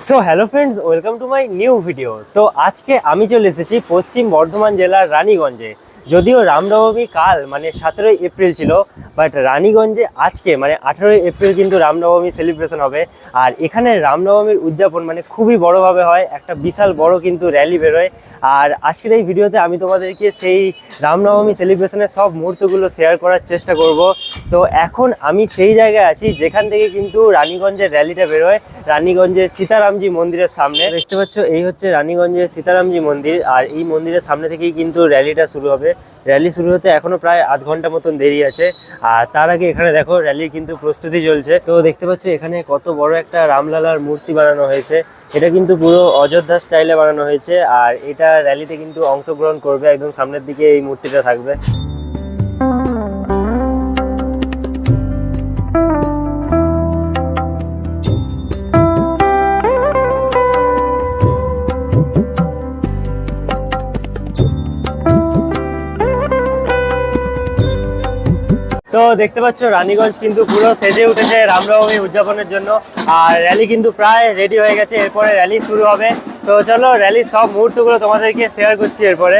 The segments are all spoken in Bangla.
So hello friends, welcome to my new video. তো আজকে আমি চলে এসেছি পশ্চিম বর্ধমান জেলার রানীগঞ্জে। যদিও রামনবমী কাল মানে 17ই এপ্রিল ছিল, বাট রানীগঞ্জে আজকে মানে 18ই এপ্রিল কিন্তু রামনবমী সেলিব্রেশন হবে। আর এখানে রামনবমীর উদযাপন মানে খুবই বড়োভাবে হয়, একটা বিশাল বড় কিন্তু র্যালি বেরোয়। আর আজকের এই ভিডিওতে আমি তোমাদেরকে সেই রামনবমী সেলিব্রেশনের সব মুহূর্তগুলো শেয়ার করার চেষ্টা করব। তো এখন আমি সেই জায়গায় আছি যেখান থেকে কিন্তু রানীগঞ্জের র্যালিটা বেরোয়, রানীগঞ্জের সীতারামজি মন্দিরের সামনে। দেখতে পাচ্ছ এই হচ্ছে রানীগঞ্জের সীতারামজি মন্দির, আর এই মন্দিরের সামনে থেকেই কিন্তু র্যালিটা শুরু হবে। র্যালি শুরু হতে এখনো প্রায় আধ ঘন্টা মতন দেরি আছে। আর তার আগে এখানে দেখো র্যালির কিন্তু প্রস্তুতি চলছে। তো দেখতে পাচ্ছ এখানে কত বড় একটা রামলালার মূর্তি বানানো হয়েছে। এটা কিন্তু পুরো অযোধ্যা স্টাইলে বানানো হয়েছে, আর এটা র্যালিতে কিন্তু অংশগ্রহণ করবে। একদম সামনের দিকে এই মূর্তিটা থাকবে। তো দেখতে পাচ্ছ রানীগঞ্জ কিন্তু পুরো সেজে উঠেছে রামনবমী উদযাপনের জন্য, আর র্যালি কিন্তু প্রায় রেডি হয়ে গেছে। এরপরে র্যালি শুরু হবে। তো চলো র্যালির সব মুহূর্তগুলো তোমাদেরকে শেয়ার করছি এরপরে।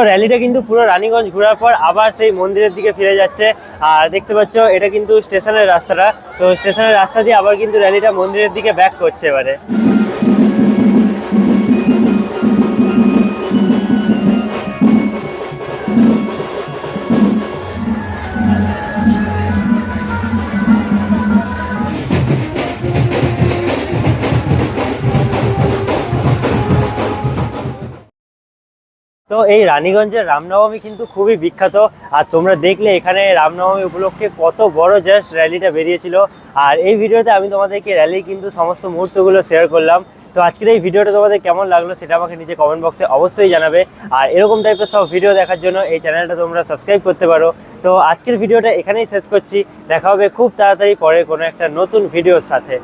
র্যালিটা কিন্তু পুরো রানীগঞ্জ ঘোরার পর আবার সেই মন্দিরের দিকে ফিরে যাচ্ছে। আর দেখতে পাচ্ছ এটা কিন্তু স্টেশনের রাস্তাটা, তো স্টেশনের রাস্তা দিয়ে আবার কিন্তু র্যালিটা মন্দিরের দিকে ব্যাক করছে এবারে। তো এই রানীগঞ্জের রামনবমী কিন্তু খুবই বিখ্যাত। আর তোমরা দেখলে এখানে রামনবমী উপলক্ষে কত বড় জাস্ট র্যালিটা বেরিয়েছিল। আর এই ভিডিওতে আমি তোমাদেরকে র্যালির কিন্তু সমস্ত মুহূর্তগুলো শেয়ার করলাম। তো আজকের এই ভিডিওটা তোমাদের কেমন লাগলো সেটা আমাকে নিচে কমেন্ট বক্সে অবশ্যই জানাবে। আর এরকম টাইপের সব ভিডিও দেখার জন্য এই চ্যানেলটা তোমরা সাবস্ক্রাইব করতে পারো। তো আজকের ভিডিওটা এখানেই শেষ করছি, দেখা হবে খুব তাড়াতাড়ি পরে কোনো একটা নতুন ভিডিওর সাথে।